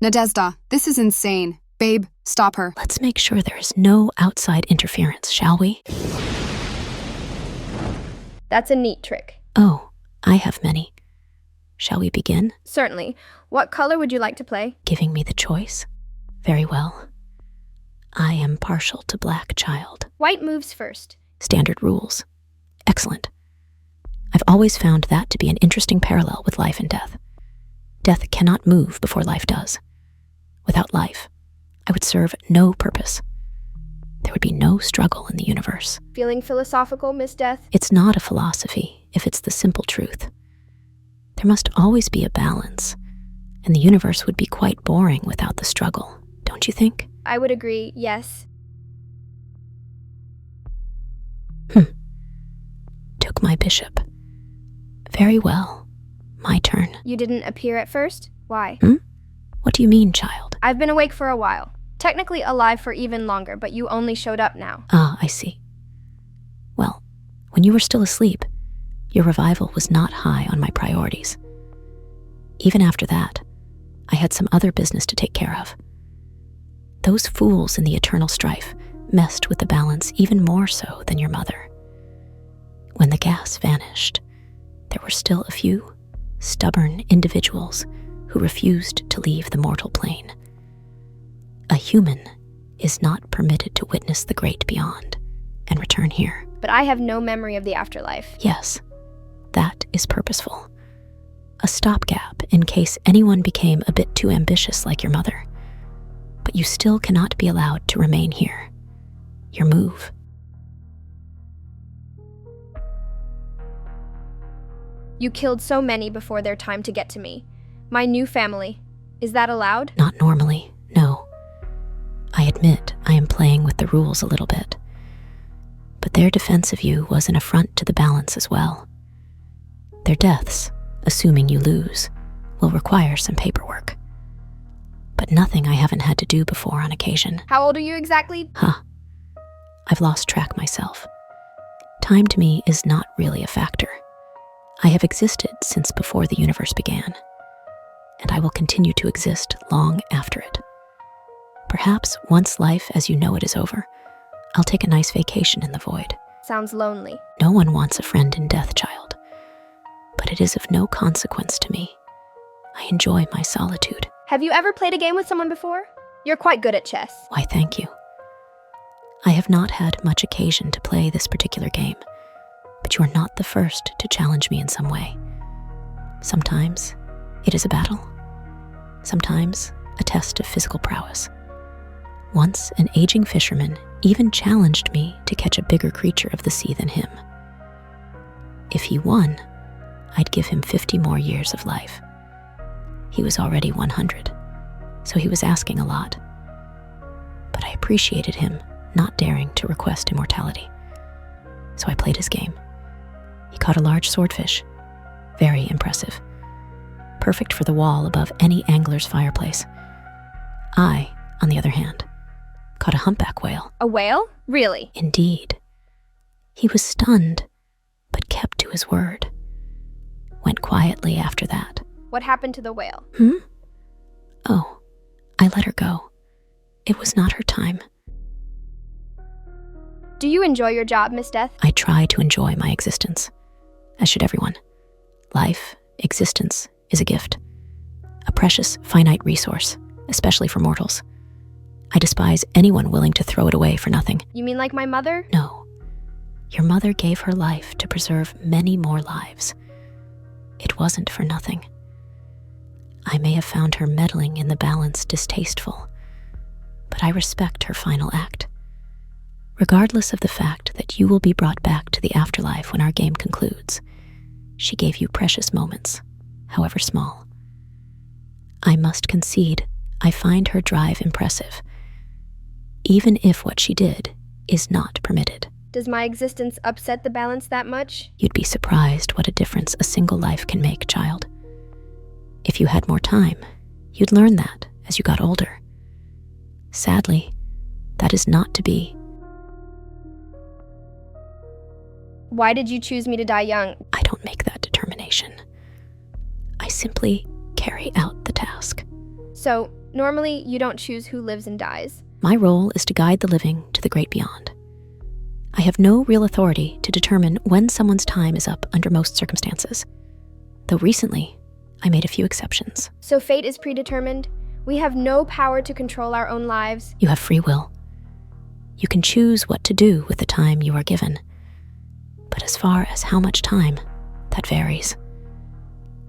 Nadezhda, this is insane. Babe, stop her. Let's make sure there is no outside interference, shall we? That's a neat trick. Oh, I have many. Shall we begin? Certainly. What color would you like to play? Giving me the choice? Very well. I am partial to black, child. White moves first. Standard rules. Excellent. I've always found that to be an interesting parallel with life and death. Death cannot move before life does. Without life, I would serve no purpose. There would be no struggle in the universe. Feeling philosophical, Miss Death? It's not a philosophy if it's the simple truth. There must always be a balance, and the universe would be quite boring without the struggle, don't you think? I would agree, yes. Took my bishop. Very well. My turn. You didn't appear at first? Why? What do you mean, child? I've been awake for a while. Technically alive for even longer, but you only showed up now. Ah, I see. Well, when you were still asleep, your revival was not high on my priorities. Even after that, I had some other business to take care of. Those fools in the eternal strife messed with the balance even more so than your mother. When the gas vanished, there were still a few stubborn individuals who refused to leave the mortal plane. A human is not permitted to witness the great beyond and return here. But I have no memory of the afterlife. Yes, that is purposeful. A stopgap in case anyone became a bit too ambitious like your mother. But you still cannot be allowed to remain here. Your move. You killed so many before their time to get to me. My new family. Is that allowed? Not normally, no. I admit I am playing with the rules a little bit. But their defense of you was an affront to the balance as well. Their deaths, assuming you lose, will require some paperwork. But nothing I haven't had to do before on occasion. How old are you exactly? I've lost track myself. Time to me is not really a factor. I have existed since before the universe began, and I will continue to exist long after it. Perhaps once life as you know it is over, I'll take a nice vacation in the void. Sounds lonely. No one wants a friend in death, child. But it is of no consequence to me. I enjoy my solitude. Have you ever played a game with someone before? You're quite good at chess. Why, thank you. I have not had much occasion to play this particular game, but you are not the first to challenge me in some way. Sometimes it is a battle. Sometimes a test of physical prowess. Once an aging fisherman even challenged me to catch a bigger creature of the sea than him. If he won, I'd give him 50 more years of life. He was already 100, so he was asking a lot. But I appreciated him not daring to request immortality. So I played his game. He caught a large swordfish. Very impressive. Perfect for the wall above any angler's fireplace. I, on the other hand, caught a humpback whale. A whale? Really? Indeed. He was stunned, but kept to his word. Went quietly after that. What happened to the whale? Oh, I let her go. It was not her time. Do you enjoy your job, Miss Death? I try to enjoy my existence, as should everyone. Life, existence, is a gift. A precious, finite resource, especially for mortals. I despise anyone willing to throw it away for nothing. You mean like my mother? No. Your mother gave her life to preserve many more lives. It wasn't for nothing. I may have found her meddling in the balance distasteful, but I respect her final act. Regardless of the fact that you will be brought back to the afterlife when our game concludes, she gave you precious moments, however small. I must concede, I find her drive impressive, even if what she did is not permitted. Does my existence upset the balance that much? You'd be surprised what a difference a single life can make, child. If you had more time, you'd learn that as you got older. Sadly, that is not to be. Why did you choose me to die young? I don't make that determination. I simply carry out the task. So, Normally, you don't choose who lives and dies. My role is to guide the living to the great beyond. I have no real authority to determine when someone's time is up under most circumstances, though recently I made a few exceptions. So fate is predetermined? We have no power to control our own lives? You have free will. You can choose what to do with the time you are given. But as far as how much time, that varies.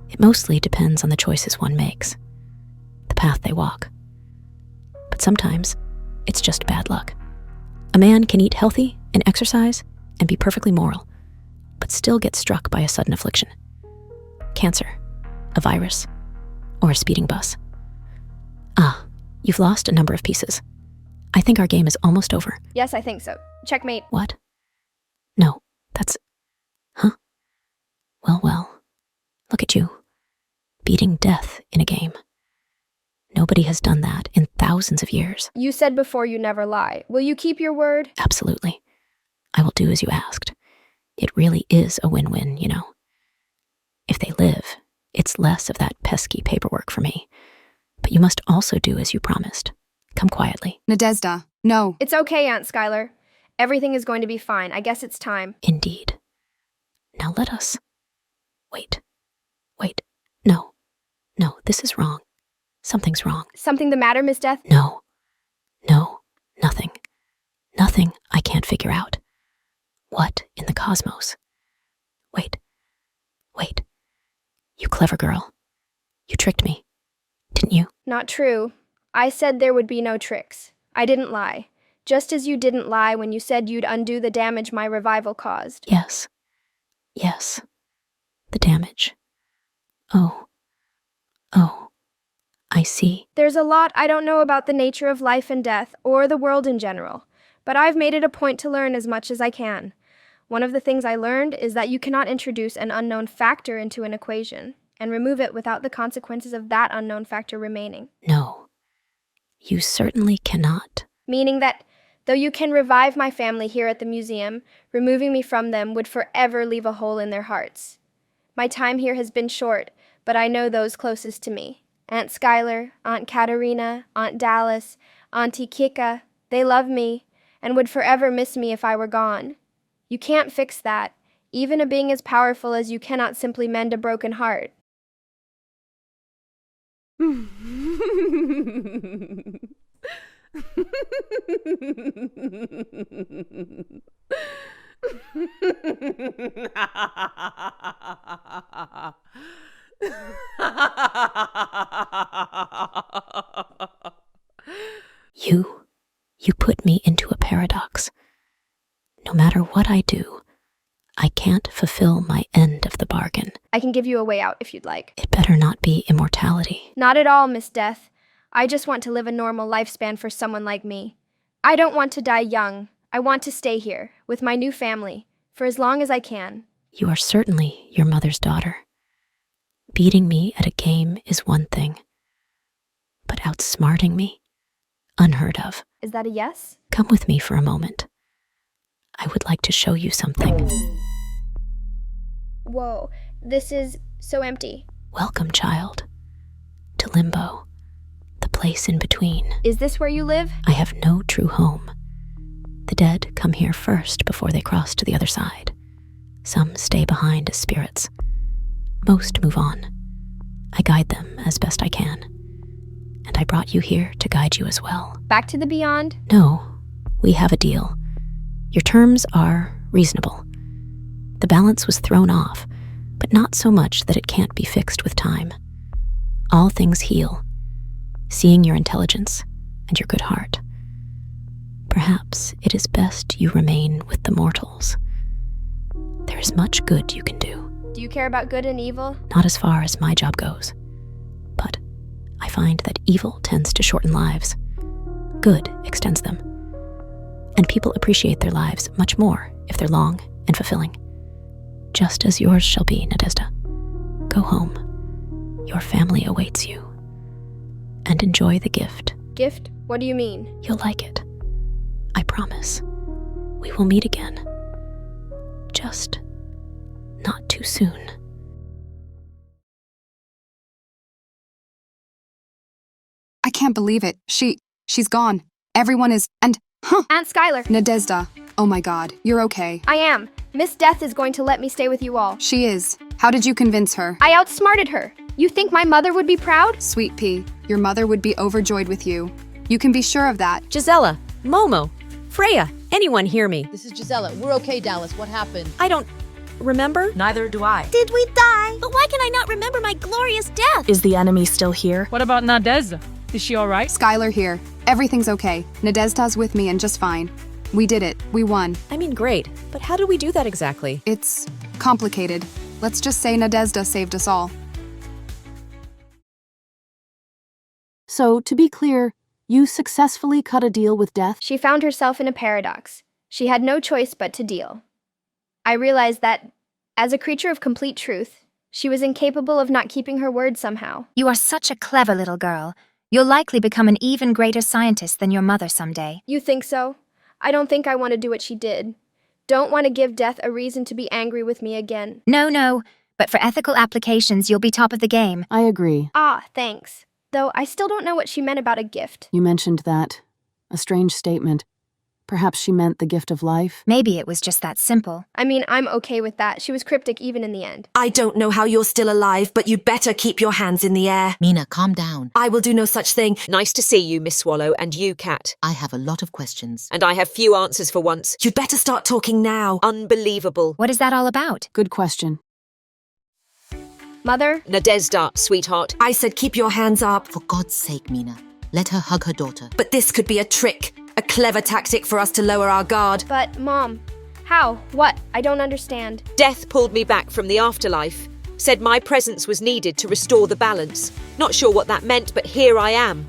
It mostly depends on the choices one makes, the path they walk. But sometimes, it's just bad luck. A man can eat healthy and exercise and be perfectly moral, but still get struck by a sudden affliction. Cancer, a virus, or a speeding bus. Ah, you've lost a number of pieces. I think our game is almost over. Yes, I think so. Checkmate. What? No, that's... Huh? Well. Look at you, beating death in a game. Nobody has done that in thousands of years. You said before you never lie. Will you keep your word? Absolutely. I will do as you asked. It really is a win-win, you know. If they live, it's less of that pesky paperwork for me. But you must also do as you promised. Come quietly. Nadezhda, no. It's okay, Aunt Skylar. Everything is going to be fine. I guess it's time. Indeed. Now let us... Wait. No, this is wrong. Something's wrong. Something the matter, Miss Death? No, nothing. Nothing I can't figure out. What in the cosmos? Wait. You clever girl. You tricked me, didn't you? Not true. I said there would be no tricks. I didn't lie. Just as you didn't lie when you said you'd undo the damage my revival caused. Yes. The damage. Oh, I see. There's a lot I don't know about the nature of life and death, or the world in general, but I've made it a point to learn as much as I can. One of the things I learned is that you cannot introduce an unknown factor into an equation and remove it without the consequences of that unknown factor remaining. No, you certainly cannot. Meaning that, though you can revive my family here at the museum, removing me from them would forever leave a hole in their hearts. My time here has been short, but I know those closest to me. Aunt Skylar, Aunt Katerina, Aunt Dallas, Auntie Kika, they love me and would forever miss me if I were gone. You can't fix that. Even a being as powerful as you cannot simply mend a broken heart. You put me into a paradox. No matter what I do, I can't fulfill my end of the bargain. I can give you a way out if you'd like. It better not be immortality. Not at all, Miss Death. I just want to live a normal lifespan for someone like me. I don't want to die young. I want to stay here, with my new family, for as long as I can. You are certainly your mother's daughter. Beating me at a game is one thing, but outsmarting me? Unheard of. Is that a yes? Come with me for a moment. I would like to show you something. Whoa, this is so empty. Welcome, child, to Limbo, the place in between. Is this where you live? I have no true home. The dead come here first before they cross to the other side. Some stay behind as spirits. Most move on. I guide them as best I can. And I brought you here to guide you as well. Back to the beyond? No, we have a deal. Your terms are reasonable. The balance was thrown off, but not so much that it can't be fixed with time. All things heal, seeing your intelligence and your good heart. Perhaps it is best you remain with the mortals. There is much good you can do. Do you care about good and evil? Not as far as my job goes. But I find that evil tends to shorten lives. Good extends them. And people appreciate their lives much more if they're long and fulfilling. Just as yours shall be, Nadezhda. Go home. Your family awaits you. And enjoy the gift. Gift? What do you mean? You'll like it. I promise. We will meet again. Just not too soon. can't believe it. She's gone. Everyone is, and, Aunt Skylar, Nadezda. Oh my god, you're okay. I am. Miss Death is going to let me stay with you all. She is. How did you convince her? I outsmarted her. You think my mother would be proud? Sweet pea, your mother would be overjoyed with you. You can be sure of that. Gisela, Momo, Freya, anyone hear me? This is Gisela. We're okay, Dallas. What happened? I don't remember. Neither do I. Did we die? But why can I not remember my glorious death? Is the enemy still here? What about Nadezda? Is she all right? Skylar here. Everything's okay. Nadezda's with me and just fine. We did it. We won. I mean, great. But how did we do that exactly? It's complicated. Let's just say Nadezda saved us all. So, to be clear, you successfully cut a deal with death? She found herself in a paradox. She had no choice but to deal. I realized that, as a creature of complete truth, she was incapable of not keeping her word somehow. You are such a clever little girl. You'll likely become an even greater scientist than your mother someday. You think so? I don't think I want to do what she did. Don't want to give Death a reason to be angry with me again. No, but for ethical applications, you'll be top of the game. I agree. Ah, thanks. Though I still don't know what she meant about a gift. You mentioned that. A strange statement. Perhaps she meant the gift of life? Maybe it was just that simple. I mean, I'm okay with that. She was cryptic even in the end. I don't know how you're still alive, but you'd better keep your hands in the air. Mina, calm down. I will do no such thing. Nice to see you, Miss Swallow, and you, Cat. I have a lot of questions. And I have few answers for once. You'd better start talking now. Unbelievable. What is that all about? Good question. Mother? Nadezda, sweetheart. I said keep your hands up. For God's sake, Mina, let her hug her daughter. But this could be a trick. A clever tactic for us to lower our guard. But, Mom, how? What? I don't understand. Death pulled me back from the afterlife. Said my presence was needed to restore the balance. Not sure what that meant, but here I am.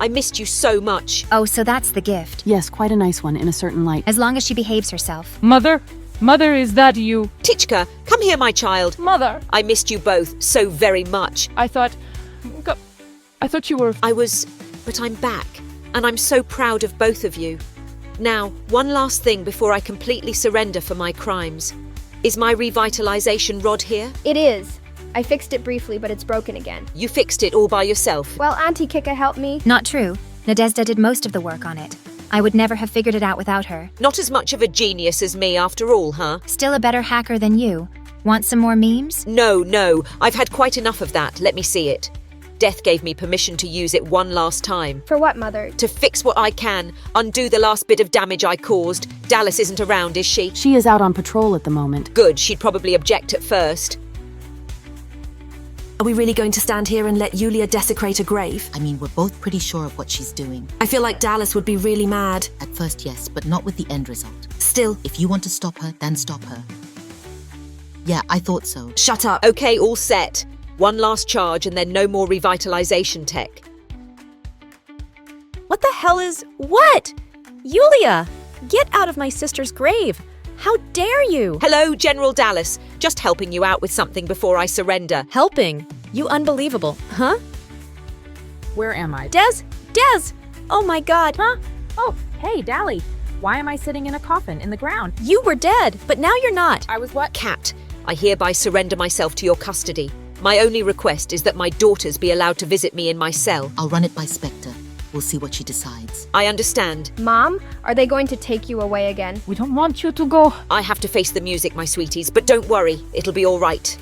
I missed you so much. Oh, so that's the gift. Yes, quite a nice one in a certain light. As long as she behaves herself. Mother, is that you? Tichka, come here, my child. Mother, I missed you both so very much. I thought you were... But I'm back. And I'm so proud of both of you. Now, one last thing before I completely surrender for my crimes. Is my revitalization rod here? It is. I fixed it briefly, but it's broken again. You fixed it all by yourself. Well, Auntie Kika helped me. Not true. Nadezda did most of the work on it. I would never have figured it out without her. Not as much of a genius as me after all, huh? Still a better hacker than you. Want some more memes? No. I've had quite enough of that. Let me see it. Death gave me permission to use it one last time. For what, Mother? To fix what I can, undo the last bit of damage I caused. Dallas isn't around, is she? She is out on patrol at the moment. Good, she'd probably object at first. Are we really going to stand here and let Yulia desecrate a grave? I mean, we're both pretty sure of what she's doing. I feel like Dallas would be really mad. At first, yes, but not with the end result. Still, If you want to stop her, then stop her. Yeah, I thought so. shut up. Okay, all set. One last charge and then no more revitalization tech. What the hell is... What? Yulia! Get out of my sister's grave! How dare you! Hello, General Dallas. Just helping you out with something before I surrender. Helping? You unbelievable. Huh? Where am I? Des! Oh my god! Huh? Oh, hey, Dally. Why am I sitting in a coffin in the ground? You were dead, but now you're not. I was what? Cat, I hereby surrender myself to your custody. My only request is that my daughters be allowed to visit me in my cell. I'll run it by Spectre. We'll see what she decides. I understand. Mom, are they going to take you away again? We don't want you to go. I have to face the music, my sweeties, but don't worry, it'll be all right.